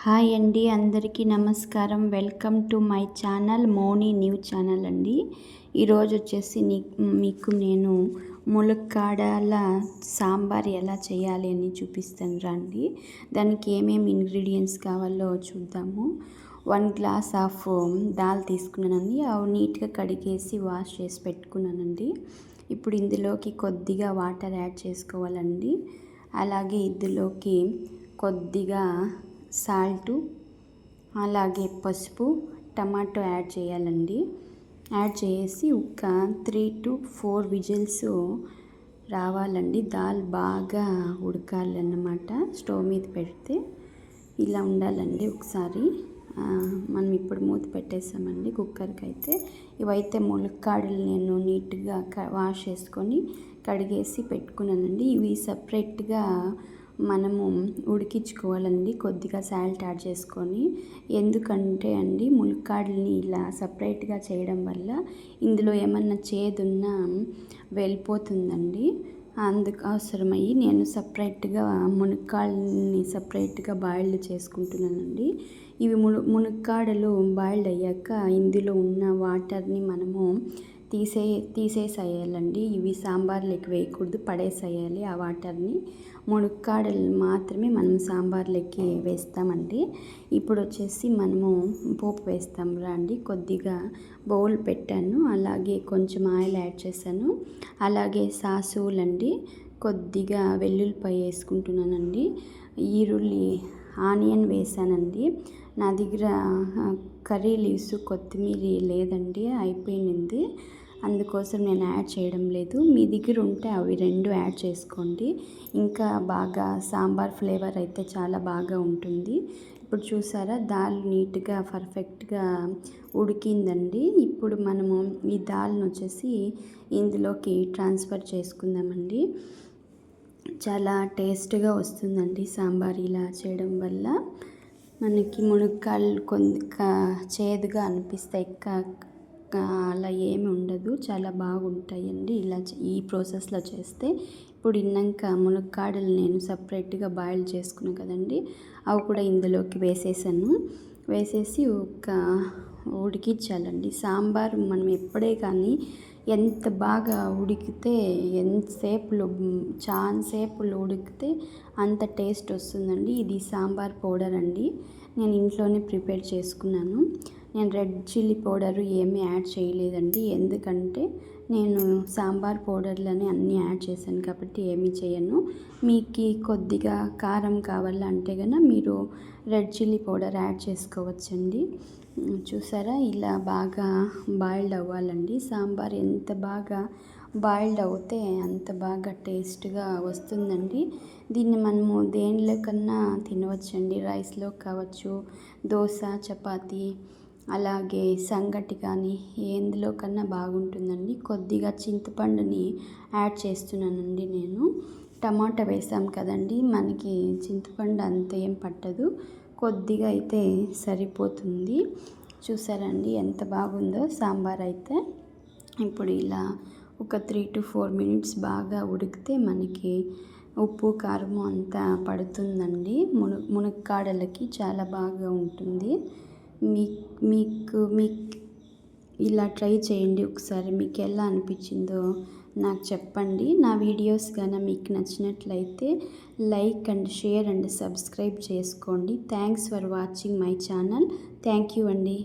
Hi అండి, అందరికీ నమస్కారం. Welcome to my channel Moni new channel అండి. ఈరోజు వచ్చేసి మీకు నేను ములక్కాడల సాంబార్ ఎలా చేయాలి అని చూపిస్తాను రండి. దానికి ఏమేమి ఇంగ్రీడియంట్స్ కావాలో చూద్దాము. 1 గ్లాస్ ఆఫ్ దాల్ తీసుకున్నానండి. అవి నీట్గా కడిగేసి వాష్ చేసి పెట్టుకున్నానండి. ఇప్పుడు ఇందులోకి కొద్దిగా వాటర్ యాడ్ చేసుకోవాలండి. అలాగే ఇందులోకి కొద్దిగా సాల్టు, అలాగే పసుపు, టమాటో యాడ్ చేయాలండి. యాడ్ చేసి ఒక 3 to 4 విజిల్స్ రావాలండి. దాల్ బాగా ఉడకాలన్నమాట. స్టవ్ మీద పెడితే ఇలా ఉండాలండి. ఒకసారి మనం ఇప్పుడు మూత పెట్టేసామండి కుక్కర్కి. అయితే ఇవైతే ములక్కాడలు నేను నీట్గా వాష్ చేసుకొని కడిగేసి పెట్టుకున్నానండి. ఇవి సపరేట్గా మనము ఉడికించుకోవాలండి, కొద్దిగా సాల్ట్ యాడ్ చేసుకొని. ఎందుకంటే అండి, ములక్కాడల్ని ఇలా సపరేట్గా చేయడం వల్ల ఇందులో ఏమన్నా చేదున్నా వెళ్ళిపోతుందండి. అందుకోసమయ్యి నేను సపరేట్గా మునక్కాడల్ని సపరేట్గా బాయిల్డ్ చేసుకుంటున్నానండి. ఇవి మునక్కాడలు బాయిల్డ్ అయ్యాక ఇందులో ఉన్న వాటర్ని మనము తీసేసేయాలండి. ఇవి సాంబార్లోకి వేయకూడదు, పడేసేయాలి ఆ వాటర్ని. మునక్కాడలు మాత్రమే మనం సాంబార్లోకి వేస్తామండి. ఇప్పుడు వచ్చేసి మనము పోపు వేస్తాం రండి. కొద్దిగా బౌల్ పెట్టాను, అలాగే కొంచెం ఆయిల్ యాడ్ చేశాను, అలాగే సాసులండి, కొద్దిగా వెల్లుల్లిపాయ వేసుకుంటున్నానండి, ఈరుల్లి, ఆనియన్ వేసానండి. నా దగ్గర కర్రీ లీవ్స్, కొత్తిమీర లేదండి, అయిపోయింది. అందుకోసం నేను యాడ్ చేయడం లేదు. మీ దగ్గర ఉంటే అవి 2 యాడ్ చేసుకోండి. ఇంకా బాగా సాంబార్ ఫ్లేవర్ అయితే చాలా బాగా ఉంటుంది. ఇప్పుడు చూసారా, దాల్ నీట్గా పర్ఫెక్ట్గా ఉడికిందండి. ఇప్పుడు మనము ఈ దాల్ని వచ్చేసి ఇందులోకి ట్రాన్స్ఫర్ చేసుకుందామండి. చాలా టేస్ట్గా వస్తుందండి సాంబార్ ఇలా చేయడం వల్ల. మనకి మునక్కాడలు చేదుగా అనిపిస్తాయి, అలా ఏమి ఉండదు, చాలా బాగుంటాయండి ఇలా ఈ ప్రాసెస్లో చేస్తే. ఇప్పుడు ఇన్నాక మునక్కాడలు నేను సపరేట్గా బాయిల్ చేసుకున్నాను కదండి, అవి కూడా ఇందులోకి వేసేసి ఒక ఉడికించాలండి. సాంబార్ మనం ఎప్పుడే కానీ ఎంత బాగా ఉడికితే, చాలాసేపులో ఉడికితే అంత టేస్ట్ వస్తుందండి. ఇది సాంబార్ పౌడర్ అండి, నేను ఇంట్లోనే ప్రిపేర్ చేసుకున్నాను. నేను రెడ్ చిల్లీ పౌడరు ఏమీ యాడ్ చేయలేదండి, ఎందుకంటే నేను సాంబార్ పౌడర్లని అన్నీ యాడ్ చేశాను కాబట్టి ఏమీ చేయను. మీకు కొద్దిగా కారం కావాలంటే కనుక మీరు రెడ్ చిల్లీ పౌడర్ యాడ్ చేసుకోవచ్చండి. చూసారా, ఇలా బాగా బాయిల్డ్ అవ్వాలండి. సాంబార్ ఎంత బాగా బాయిల్డ్ అవుతే అంత బాగా టేస్ట్గా వస్తుందండి. దీన్ని మనము దేనిలో కన్నా తినవచ్చండి. రైస్లో కావచ్చు, దోశ, చపాతీ, అలాగే సంగటి కానీ ఎందులో కన్నా బాగుంటుందండి. కొద్దిగా చింతపండుని యాడ్ చేస్తున్నానండి నేను. టమాటా వేసాం కదండి, మనకి చింతపండు అంత ఏం పట్టదు, కొద్దిగా అయితే సరిపోతుంది. చూసారండి ఎంత బాగుందో సాంబార్ అయితే. ఇప్పుడు ఇలా ఒక 3 to 4 మినిట్స్ బాగా ఉడికితే మనకి ఉప్పు, కారము అంతా పడుతుందండి. మునక్కాడలకి చాలా బాగా ఉంటుంది. మీకు ఇలా ట్రై చేయండి ఒకసారి. మీకు ఎలా అనిపించిందో నాకు చెప్పండి. నా వీడియోస్ కానీ మీకు నచ్చినట్లయితే like and share and subscribe చేసుకోండి. Thanks for watching my channel. Thank you అండి.